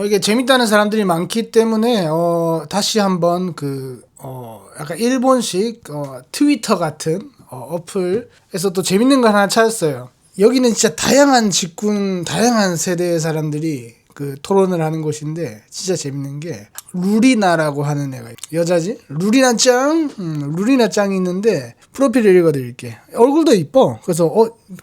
이게 재밌다는 사람들이 많기 때문에 다시 한번 약간 일본식 트위터 같은 어플에서 또 재밌는 거 하나 찾았어요. 여기는 진짜 다양한 직군, 다양한 세대의 사람들이 토론을 하는 곳인데 진짜 재밌는 게 루리나라고 하는 애가 여자지? 루리나 짱? 루리나 짱이 있는데 프로필을 읽어드릴게. 얼굴도 이뻐. 그래서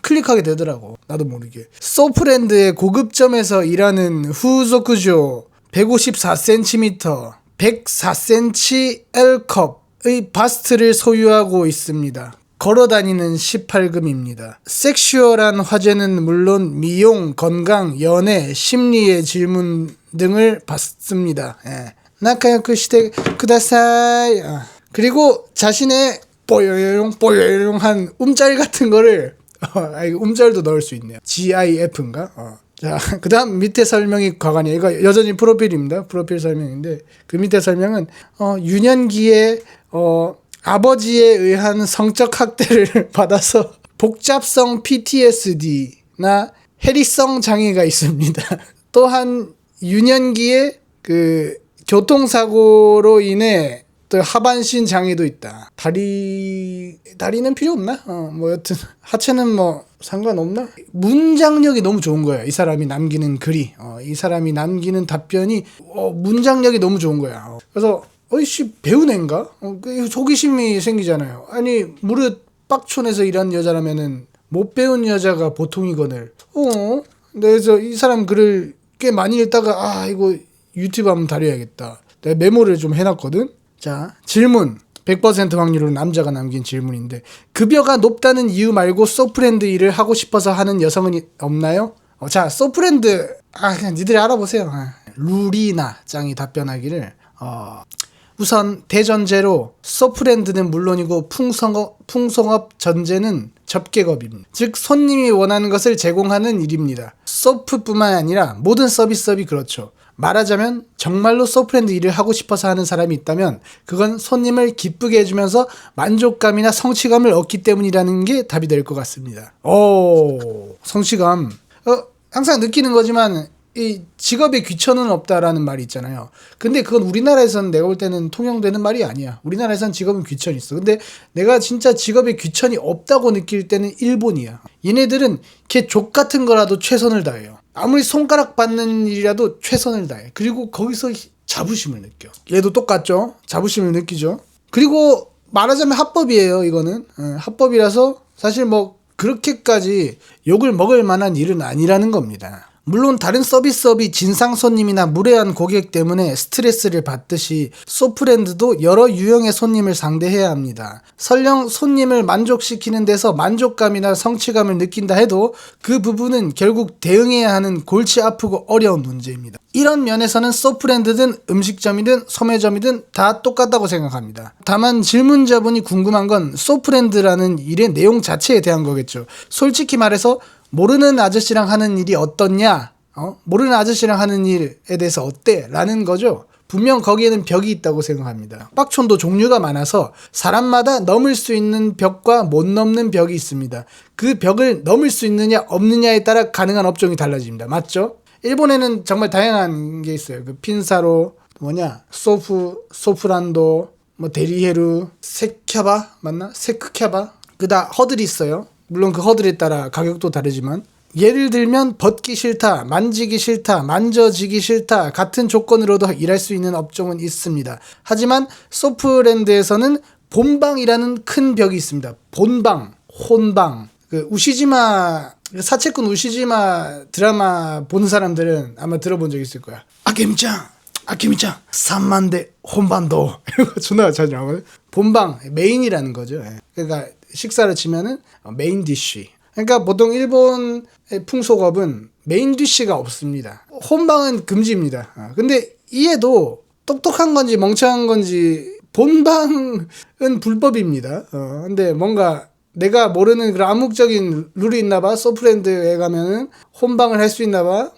클릭하게 되더라고. 나도 모르게. 소프랜드의 고급점에서 일하는 후소쿠조 154cm 104cm L컵의 바스트를 소유하고 있습니다. 걸어다니는 18금입니다. 섹슈얼한 화제는 물론 미용, 건강, 연애, 심리의 질문 등을 받습니다. 나카야쿠 시테 쿠다사이. 그리고 자신의 뽀요용한 움짤 같은 거를 움짤도 넣을 수 있네요. GIF인가? 자, 그 다음 밑에 설명이 과관이에요. 이거 여전히 프로필입니다. 프로필 설명인데 그 밑에 설명은 유년기에 아버지에 의한 성적 학대를 받아서 복잡성 PTSD나 해리성 장애가 있습니다. 또한 유년기에 교통사고로 인해 또 하반신 장애도 있다. 다리는 필요 없나? 여튼 하체는 상관없나? 문장력이 너무 좋은 거야. 이 사람이 남기는 글이, 이 사람이 남기는 답변이 문장력이 너무 좋은 거야. 그래서 어이씨 배운 애인가? 호기심이 생기잖아요. 아니 무릇 빡촌에서 일하는 여자라면은 못 배운 여자가 보통이거늘. 그래서 이 사람 글을 꽤 많이 읽다가 이거 유튜브 한번 다뤄야겠다. 내가 메모를 좀 해놨거든. 자, 질문. 100% 확률로 남자가 남긴 질문인데 급여가 높다는 이유 말고 소프랜드 일을 하고 싶어서 하는 여성은 없나요? 자, 소프랜드 그냥 니들이 알아보세요. 루리나 짱이 답변하기를 우선 대전제로 소프랜드는 물론이고 풍성업 전제는 접객업입니다. 즉 손님이 원하는 것을 제공하는 일입니다. 소프뿐만 아니라 모든 서비스업이 그렇죠. 말하자면 정말로 소프랜드 일을 하고 싶어서 하는 사람이 있다면 그건 손님을 기쁘게 해주면서 만족감이나 성취감을 얻기 때문이라는 게 답이 될 것 같습니다. 성취감. 항상 느끼는 거지만 이 직업에 귀천은 없다라는 말이 있잖아요. 근데 그건 우리나라에서는 내가 볼 때는 통용되는 말이 아니야. 우리나라에서는 직업은 귀천이 있어. 근데 내가 진짜 직업에 귀천이 없다고 느낄 때는 일본이야. 얘네들은 걔 족 같은 거라도 최선을 다해요. 아무리 손가락 받는 일이라도 최선을 다해. 그리고 거기서 자부심을 느껴. 얘도 똑같죠. 자부심을 느끼죠. 그리고 말하자면 합법이에요. 이거는 합법이라서 사실 그렇게까지 욕을 먹을 만한 일은 아니라는 겁니다. 물론 다른 서비스업이 진상 손님이나 무례한 고객 때문에 스트레스를 받듯이 소프랜드도 여러 유형의 손님을 상대해야 합니다. 설령 손님을 만족시키는 데서 만족감이나 성취감을 느낀다 해도 그 부분은 결국 대응해야 하는 골치 아프고 어려운 문제입니다. 이런 면에서는 소프랜드든 음식점이든 소매점이든 다 똑같다고 생각합니다. 다만 질문자분이 궁금한 건 소프랜드라는 일의 내용 자체에 대한 거겠죠. 솔직히 말해서 모르는 아저씨랑 하는 일이 어떻냐? 모르는 아저씨랑 하는 일에 대해서 어때? 라는 거죠. 분명 거기에는 벽이 있다고 생각합니다. 빡촌도 종류가 많아서 사람마다 넘을 수 있는 벽과 못 넘는 벽이 있습니다. 그 벽을 넘을 수 있느냐 없느냐에 따라 가능한 업종이 달라집니다. 맞죠? 일본에는 정말 다양한 게 있어요. 핀사로, 소프란도, 데리헤루, 세캬바 맞나? 세크캬바. 그다 허들이 있어요. 물론 그 허들에 따라 가격도 다르지만 예를 들면 벗기 싫다, 만지기 싫다, 만져지기 싫다 같은 조건으로도 일할 수 있는 업종은 있습니다. 하지만 소프랜드에서는 본방이라는 큰 벽이 있습니다. 본방, 혼방. 사채꾼 우시지마 드라마 본 사람들은 아마 들어본 적 있을 거야. 아케미짱 3만대 혼반도 이거 존나 잘 나오거든. 본방, 메인이라는 거죠. 그러니까 식사를 치면은 메인 디쉬. 그러니까 보통 일본 풍속업은 메인 디쉬가 없습니다. 혼방은 금지입니다. 근데 이에도 똑똑한 건지 멍청한 건지 본방은 불법입니다. 근데 뭔가 내가 모르는 그런 암묵적인 룰이 있나 봐. 소프랜드에 가면은 혼방을 할 수 있나 봐.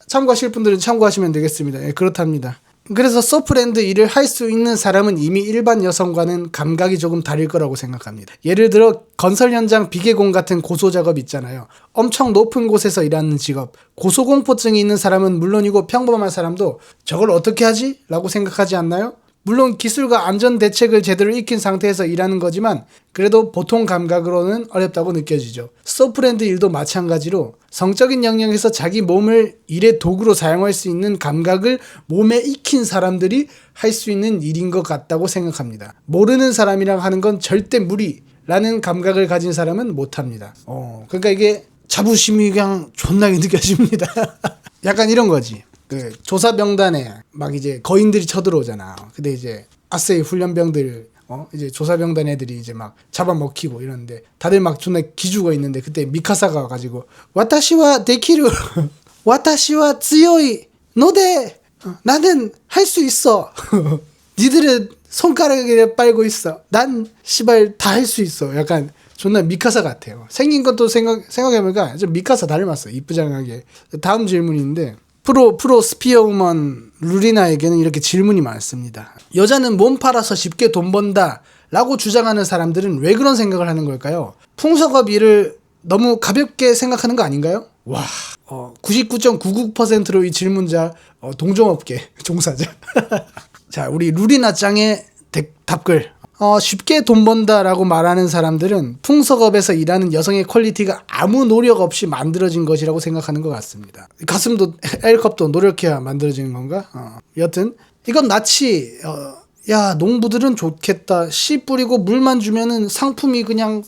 참고하실 분들은 참고하시면 되겠습니다. 그렇답니다. 그래서 서프랜드 일을 할 수 있는 사람은 이미 일반 여성과는 감각이 조금 다를 거라고 생각합니다. 예를 들어 건설 현장 비계공 같은 고소작업 있잖아요. 엄청 높은 곳에서 일하는 직업. 고소공포증이 있는 사람은 물론이고 평범한 사람도 저걸 어떻게 하지? 라고 생각하지 않나요? 물론 기술과 안전 대책을 제대로 익힌 상태에서 일하는 거지만 그래도 보통 감각으로는 어렵다고 느껴지죠. 서프랜드 일도 마찬가지로 성적인 영역에서 자기 몸을 일의 도구로 사용할 수 있는 감각을 몸에 익힌 사람들이 할 수 있는 일인 것 같다고 생각합니다. 모르는 사람이랑 하는 건 절대 무리라는 감각을 가진 사람은 못합니다. 그러니까 이게 자부심이 그냥 존나게 느껴집니다. 약간 이런 거지. 그 조사병단에 막 이제 거인들이 쳐들어오잖아. 근데 이제 아세이 훈련병들 이제 조사병단 애들이 이제 막 잡아먹히고 이러는데 다들 막 존나 기죽어 있는데 그때 미카사가 와가지고 와타시와 데키루 와타시와 츠요이 노데 나는 할 수 있어. 니들은 손가락에 빨고 있어. 난 시발 다 할 수 있어. 약간 존나 미카사 같아요. 생긴 것도 생각해보니까 좀 미카사 닮았어. 이쁘장하게. 다음 질문인데 프로 스피어 우먼 루리나에게는 이렇게 질문이 많습니다. 여자는 몸 팔아서 쉽게 돈 번다 라고 주장하는 사람들은 왜 그런 생각을 하는 걸까요? 풍속업 일을 너무 가볍게 생각하는 거 아닌가요? 와, 99.99%로 이 질문자 동종업계 종사자. 자, 우리 루리나 짱의 답글. 쉽게 돈 번다라고 말하는 사람들은 풍속업에서 일하는 여성의 퀄리티가 아무 노력 없이 만들어진 것이라고 생각하는 것 같습니다. 가슴도 L컵도 노력해야 만들어지는 건가? 여튼 이건 낯이 야 농부들은 좋겠다. 씨 뿌리고 물만 주면은 상품이 그냥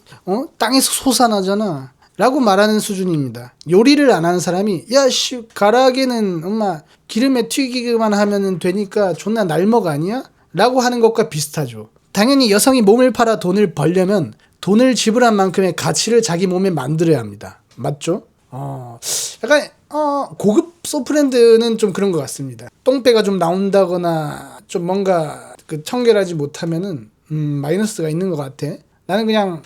땅에서 솟아나잖아 라고 말하는 수준입니다. 요리를 안 하는 사람이 야씨 가라아게는 엄마 기름에 튀기기만 하면 되니까 존나 날먹 아니야? 라고 하는 것과 비슷하죠. 당연히 여성이 몸을 팔아 돈을 벌려면 돈을 지불한 만큼의 가치를 자기 몸에 만들어야 합니다. 맞죠? 약간 고급 소프랜드는 좀 그런 것 같습니다. 똥배가 좀 나온다거나 좀 뭔가 그 청결하지 못하면은 마이너스가 있는 것 같아. 나는 그냥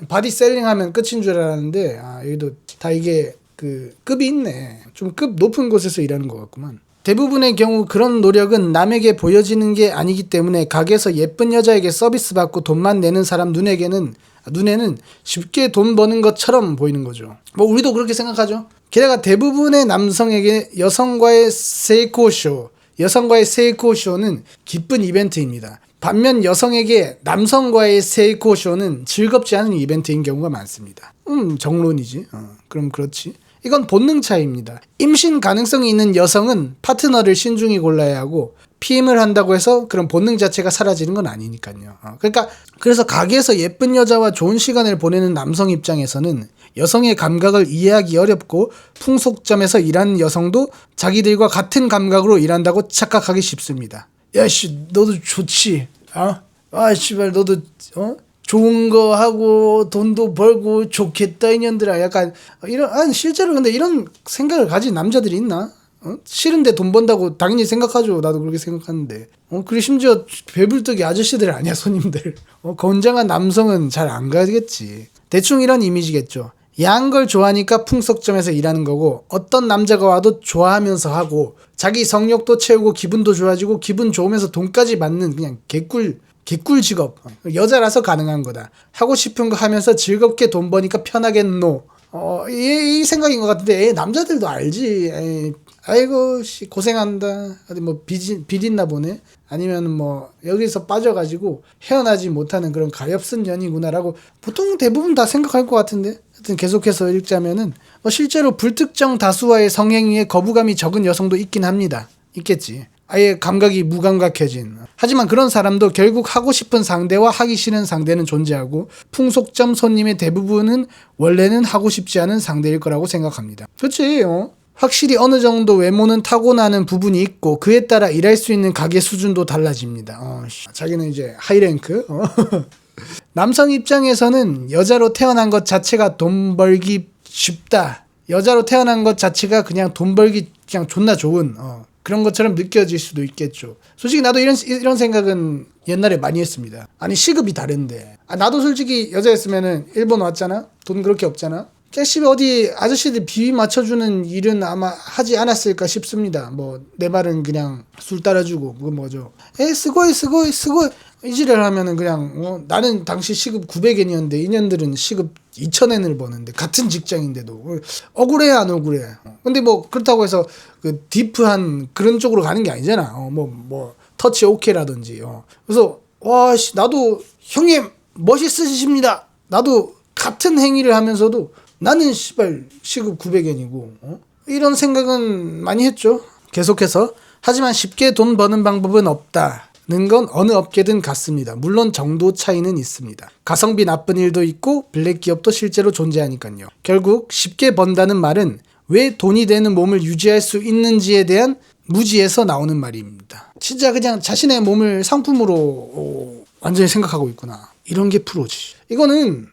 바디 셀링하면 끝인 줄 알았는데 여기도 다 이게 그 급이 있네. 좀 급 높은 곳에서 일하는 것 같구만. 대부분의 경우 그런 노력은 남에게 보여지는 게 아니기 때문에 가게에서 예쁜 여자에게 서비스 받고 돈만 내는 사람 눈에는 쉽게 돈 버는 것처럼 보이는 거죠. 뭐 우리도 그렇게 생각하죠. 게다가 대부분의 남성에게 여성과의 세이코쇼는 기쁜 이벤트입니다. 반면 여성에게 남성과의 세이코쇼는 즐겁지 않은 이벤트인 경우가 많습니다. 정론이지. 그럼 그렇지. 이건 본능 차이입니다. 임신 가능성이 있는 여성은 파트너를 신중히 골라야 하고 피임을 한다고 해서 그런 본능 자체가 사라지는 건 아니니까요. 그래서 가게에서 예쁜 여자와 좋은 시간을 보내는 남성 입장에서는 여성의 감각을 이해하기 어렵고 풍속점에서 일하는 여성도 자기들과 같은 감각으로 일한다고 착각하기 쉽습니다. 야씨 너도 좋지? 씨발 너도 좋은 거 하고 돈도 벌고 좋겠다 이년들아. 약간 실제로 근데 이런 생각을 가진 남자들이 있나? 싫은데 돈 번다고 당연히 생각하죠. 나도 그렇게 생각하는데. 그리고 심지어 배불뚝이 아저씨들 아니야 손님들. 건장한 남성은 잘 안 가겠지. 대충 이런 이미지겠죠. 야한 걸 좋아하니까 풍속점에서 일하는 거고 어떤 남자가 와도 좋아하면서 하고 자기 성욕도 채우고 기분도 좋아지고 기분 좋으면서 돈까지 받는 그냥 개꿀 직업. 여자라서 가능한 거다. 하고 싶은 거 하면서 즐겁게 돈 버니까 편하겠노. 이 생각인 것 같은데 남자들도 알지. 아이고 씨 고생한다. 어디 뭐 빚있나 보네. 아니면 뭐 여기서 빠져가지고 헤어나지 못하는 그런 가엾은 년이구나라고 보통 대부분 다 생각할 것 같은데. 하여튼 계속해서 읽자면은 실제로 불특정 다수와의 성행위에 거부감이 적은 여성도 있긴 합니다. 있겠지. 아예 감각이 무감각해진. 하지만 그런 사람도 결국 하고 싶은 상대와 하기 싫은 상대는 존재하고 풍속점 손님의 대부분은 원래는 하고 싶지 않은 상대일 거라고 생각합니다. 그렇지. 확실히 어느 정도 외모는 타고나는 부분이 있고 그에 따라 일할 수 있는 가게 수준도 달라집니다. 자기는 이제 하이랭크. 남성 입장에서는 여자로 태어난 것 자체가 돈 벌기 쉽다. 여자로 태어난 것 자체가 그냥 돈 벌기 그냥 존나 좋은 그런 것처럼 느껴질 수도 있겠죠. 솔직히 나도 이런 생각은 옛날에 많이 했습니다. 아니 시급이 다른데 나도 솔직히 여자였으면은 일본 왔잖아. 돈 그렇게 없잖아. 깨씹이 어디 아저씨들 비위 맞춰주는 일은 아마 하지 않았을까 싶습니다. 뭐 내 말은 그냥 술 따라주고 그건 뭐죠. 스고이 이지를 하면은 그냥 나는 당시 시급 900엔이었는데 이년들은 시급 2000엔을 버는데 같은 직장인데도 억울해 안 억울해. 근데 뭐 그렇다고 해서 그 디프한 그런 쪽으로 가는 게 아니잖아. 뭐 터치 오케이라든지. 그래서 와씨 나도 형님 멋있으십니다. 나도 같은 행위를 하면서도 나는 시발 시급 900엔이고 이런 생각은 많이 했죠. 계속해서. 하지만 쉽게 돈 버는 방법은 없다는 건 어느 업계든 같습니다. 물론 정도 차이는 있습니다. 가성비 나쁜 일도 있고 블랙 기업도 실제로 존재하니까요. 결국 쉽게 번다는 말은 왜 돈이 되는 몸을 유지할 수 있는지에 대한 무지에서 나오는 말입니다. 진짜 그냥 자신의 몸을 상품으로 완전히 생각하고 있구나. 이런 게 프로지. 이거는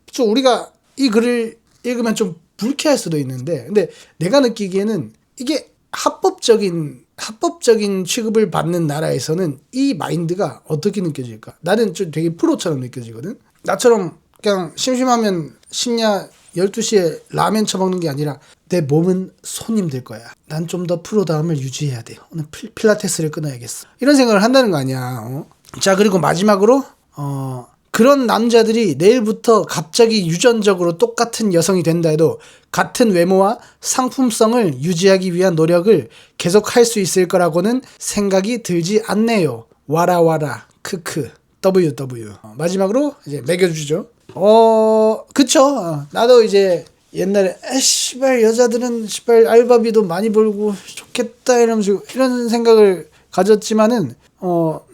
좀 우리가 이 글을 읽으면 좀 불쾌할 수도 있는데 근데 내가 느끼기에는 이게 합법적인 취급을 받는 나라에서는 이 마인드가 어떻게 느껴질까? 나는 좀 되게 프로처럼 느껴지거든. 나처럼 그냥 심심하면 심야 12시에 라면 처먹는 게 아니라 내 몸은 손님들 거야. 난 좀 더 프로다움을 유지해야 돼. 오늘 필라테스를 끊어야겠어. 이런 생각을 한다는 거 아니야. 자, 그리고 마지막으로 그런 남자들이 내일부터 갑자기 유전적으로 똑같은 여성이 된다 해도 같은 외모와 상품성을 유지하기 위한 노력을 계속할 수 있을 거라고는 생각이 들지 않네요. 와라 크크 WW. 마지막으로 이제 매겨주죠. 그쵸. 나도 이제 옛날에 씨발 여자들은 씨발 알바비도 많이 벌고 좋겠다 이러면서 이런 생각을 가졌지만은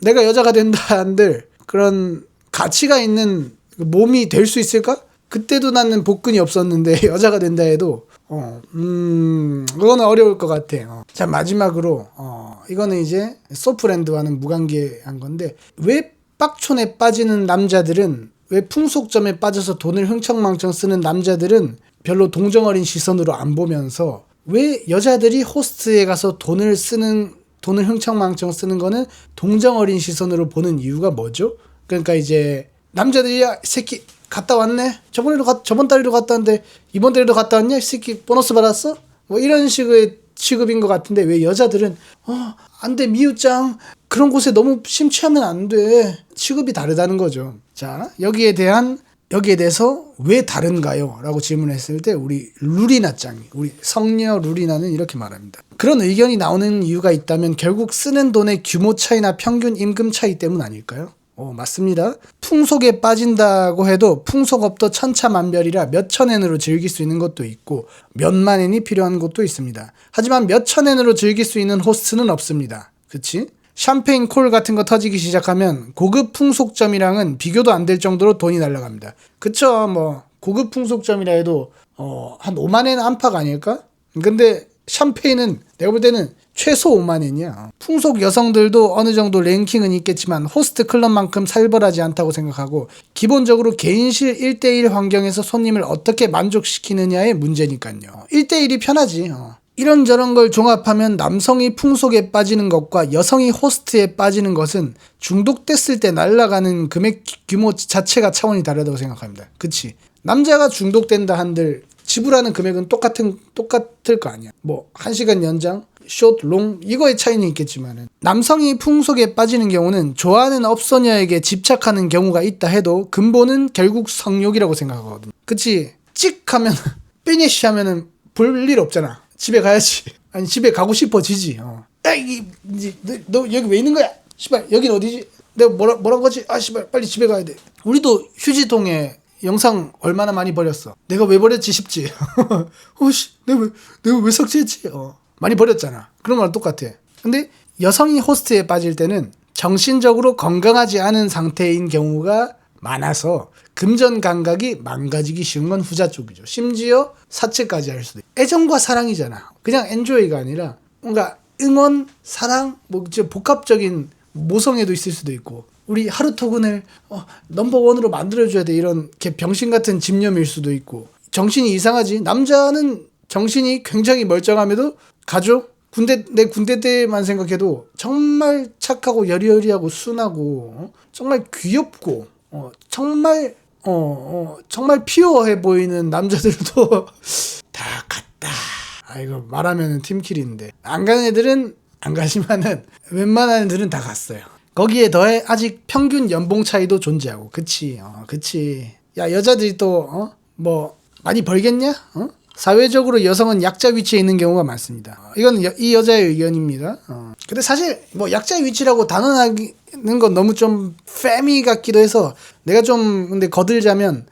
내가 여자가 된다 한들 그런 가치가 있는 몸이 될 수 있을까? 그때도 나는 복근이 없었는데 여자가 된다 해도 그거는 어려울 것 같아. 자, 마지막으로 이거는 이제 소프랜드와는 무관계한 건데 왜 빡촌에 빠지는 남자들은 왜 풍속점에 빠져서 돈을 흥청망청 쓰는 남자들은 별로 동정어린 시선으로 안 보면서 왜 여자들이 호스트에 가서 돈을 흥청망청 쓰는 거는 동정어린 시선으로 보는 이유가 뭐죠? 그러니까 이제 남자들이 야, 이 새끼 갔다 왔네. 저번 달에도 갔다 왔는데 이번 달에도 갔다 왔냐? 이 새끼 보너스 받았어? 뭐 이런 식의 취급인 것 같은데 왜 여자들은 안 돼 미우짱 그런 곳에 너무 심취하면 안 돼. 취급이 다르다는 거죠. 자, 여기에 대해서 왜 다른가요? 라고 질문했을 때 우리 성녀 루리나는 이렇게 말합니다. 그런 의견이 나오는 이유가 있다면 결국 쓰는 돈의 규모 차이나 평균 임금 차이 때문 아닐까요? 맞습니다. 풍속에 빠진다고 해도 풍속업도 천차만별이라 몇천 엔으로 즐길 수 있는 것도 있고 몇만 엔이 필요한 곳도 있습니다. 하지만 몇천 엔으로 즐길 수 있는 호스트는 없습니다. 그치? 샴페인 콜 같은 거 터지기 시작하면 고급 풍속점이랑은 비교도 안 될 정도로 돈이 날아갑니다. 그쵸? 뭐 고급 풍속점이라 해도 한 5만 엔 안팎 아닐까? 근데 샴페인은 내가 볼 때는 최소 5만 엔이야. 풍속 여성들도 어느 정도 랭킹은 있겠지만 호스트 클럽만큼 살벌하지 않다고 생각하고 기본적으로 개인실 1대1 환경에서 손님을 어떻게 만족시키느냐의 문제니까요. 1대1이 편하지. 이런저런 걸 종합하면 남성이 풍속에 빠지는 것과 여성이 호스트에 빠지는 것은 중독됐을 때 날아가는 금액 규모 자체가 차원이 다르다고 생각합니다. 그치? 남자가 중독된다 한들 지불하는 금액은 똑같을 거 아니야. 뭐 1시간 연장, 숏, 롱 이거의 차이는 있겠지만은 남성이 풍속에 빠지는 경우는 좋아하는 업소녀에게 집착하는 경우가 있다 해도 근본은 결국 성욕이라고 생각하거든. 그치? 찍 하면 피니쉬 하면은 볼 일 없잖아. 집에 가야지. 아니 집에 가고 싶어지지. 야, 너 여기 왜 있는 거야? 씨발 여긴 어디지? 내가 뭐라고 하지? 아 씨발 빨리 집에 가야 돼. 우리도 휴지통에 영상 얼마나 많이 버렸어. 내가 왜 버렸지 싶지. 씨, 내가 왜 삭제했지? 많이 버렸잖아. 그런 거랑 똑같아. 근데 여성이 호스트에 빠질 때는 정신적으로 건강하지 않은 상태인 경우가 많아서 금전 감각이 망가지기 쉬운 건 후자 쪽이죠. 심지어 사채까지 할 수도 있고. 애정과 사랑이잖아. 그냥 엔조이가 아니라 뭔가 응원, 사랑, 뭐 복합적인 모성애도 있을 수도 있고 우리 하루토군을 넘버원으로 만들어줘야 돼 이런 병신 같은 집념일 수도 있고 정신이 이상하지. 남자는 정신이 굉장히 멀쩡함에도 가죠. 내 군대 때만 생각해도 정말 착하고 여리여리하고 순하고 정말 귀엽고 정말 정말 피어해 보이는 남자들도 다 갔다. 이거 말하면 팀킬인데 안 가는 애들은 안 가지만은 웬만한 애들은 다 갔어요. 거기에 더해 아직 평균 연봉 차이도 존재하고. 그치. 그치. 야, 여자들이 또 뭐 많이 벌겠냐? 사회적으로 여성은 약자 위치에 있는 경우가 많습니다. 이건 이 여자의 의견입니다. 근데 사실 뭐 약자의 위치라고 단언하는 건 너무 좀 페미 같기도 해서 내가 좀 근데 거들자면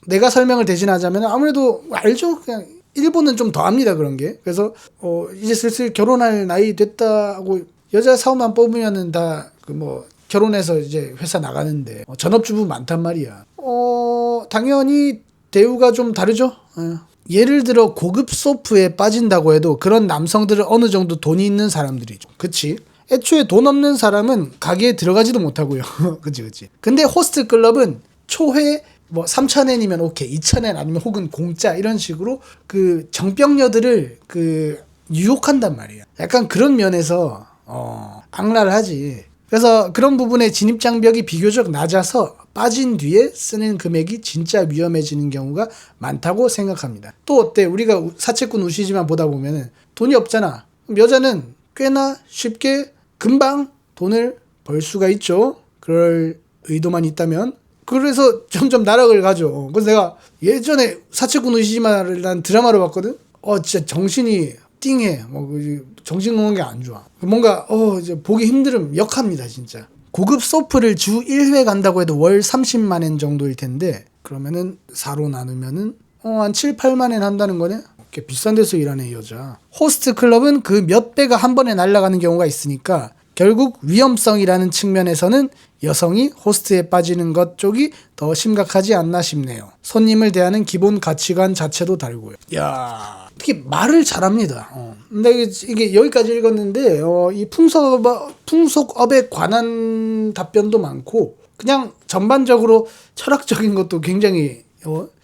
내가 설명을 대신하자면 아무래도 알죠. 그냥 일본은 좀 더 합니다, 그런 게. 그래서 이제 슬슬 결혼할 나이 됐다고 여자 사원만 뽑으면은 다 그 뭐 결혼해서 이제 회사 나가는데 전업주부 많단 말이야. 당연히 대우가 좀 다르죠. 예를 들어 고급 소프에 빠진다고 해도 그런 남성들은 어느 정도 돈이 있는 사람들이죠. 그치? 애초에 돈 없는 사람은 가게에 들어가지도 못하고요. 그치. 근데 호스트 클럽은 초회 뭐 3,000엔이면 오케이, 2,000엔 아니면 혹은 공짜 이런 식으로 그 정병녀들을 그 유혹한단 말이야. 약간 그런 면에서 악랄 하지. 그래서 그런 부분에 진입장벽이 비교적 낮아서 빠진 뒤에 쓰는 금액이 진짜 위험해지는 경우가 많다고 생각합니다. 또 어때? 우리가 사채꾼 우시지만 보다 보면은 돈이 없잖아. 그럼 여자는 꽤나 쉽게 금방 돈을 벌 수가 있죠. 그럴 의도만 있다면. 그래서 점점 나락을 가죠. 그래서 내가 예전에 사채꾼 우시지만이라는 드라마를 봤거든. 진짜 정신이 띵해. 정신 건강이 안 좋아. 뭔가 이제 보기 힘들음 역합니다, 진짜. 고급 소프를 주 1회 간다고 해도 월 30만 엔 정도일 텐데 그러면은 4로 나누면은 한 7, 8만 엔 한다는 거네. 꽤 비싼 데서 일하네, 이 여자. 호스트 클럽은 그 몇 배가 한 번에 날아가는 경우가 있으니까 결국 위험성이라는 측면에서는 여성이 호스트에 빠지는 것 쪽이 더 심각하지 않나 싶네요. 손님을 대하는 기본 가치관 자체도 다르고요. 야, 특히 말을 잘합니다. 근데 이게 여기까지 읽었는데 이 풍속업에 관한 답변도 많고 그냥 전반적으로 철학적인 것도 굉장히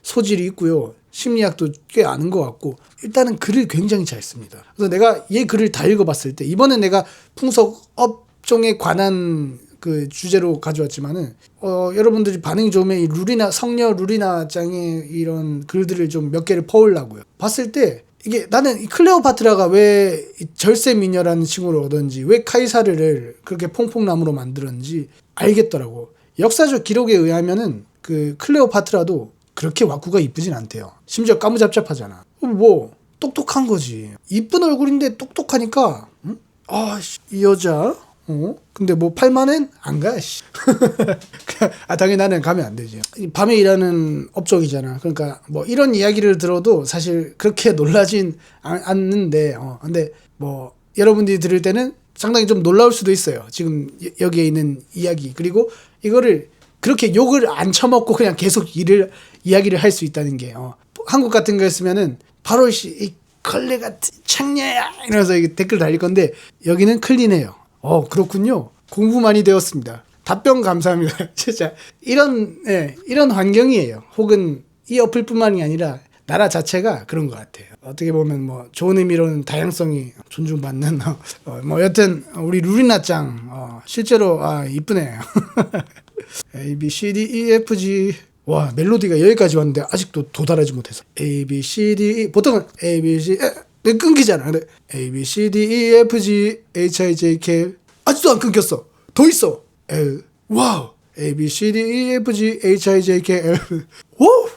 소질이 있고요. 심리학도 꽤 아는 것 같고 일단은 글을 굉장히 잘 씁니다. 그래서 내가 얘 글을 다 읽어봤을 때 이번엔 내가 풍속 업종에 관한 그 주제로 가져왔지만은 여러분들이 반응이 좋으면 이 룰이나 성녀 룰이나 짱의 이런 글들을 좀 몇 개를 퍼오려고요. 봤을 때 이게 나는 이 클레오파트라가 왜 절세 미녀라는 칭호를 얻었는지 왜 카이사르를 그렇게 퐁퐁나무로 만들었는지 알겠더라고. 역사적 기록에 의하면은 그 클레오파트라도 그렇게 와꾸가 이쁘진 않대요. 심지어 까무잡잡하잖아. 뭐 똑똑한 거지. 이쁜 얼굴인데 똑똑하니까 이 여자 근데 뭐 8만엔 안 가. 당연히 나는 가면 안 되지. 밤에 일하는 업종이잖아. 그러니까 뭐 이런 이야기를 들어도 사실 그렇게 놀라진 않는데 근데 뭐 여러분들이 들을 때는 상당히 좀 놀라울 수도 있어요. 지금 여기에 있는 이야기. 그리고 이거를 그렇게 욕을 안 처먹고 그냥 계속 이야기를 할 수 있다는 게 한국 같은 거였으면은 바로 이 걸레 같은 창녀야 이러면서 댓글 달릴 건데 여기는 클린해요. 그렇군요. 공부 많이 되었습니다. 답변 감사합니다. 진짜 이런 환경이에요. 혹은 이 어플뿐만이 아니라 나라 자체가 그런 것 같아요. 어떻게 보면 뭐 좋은 의미로는 다양성이 존중받는 뭐 여튼 우리 루리나 짱 실제로 이쁘네. A B C D E F G 와 멜로디가 여기까지 왔는데 아직도 도달하지 못해서 A B C D E 보통은 A B C 끊기잖아. 근데 A B C D E F G H I J K 아직도 안 끊겼어. 더 있어. L 와우 A B C D E F G H I J K L 와우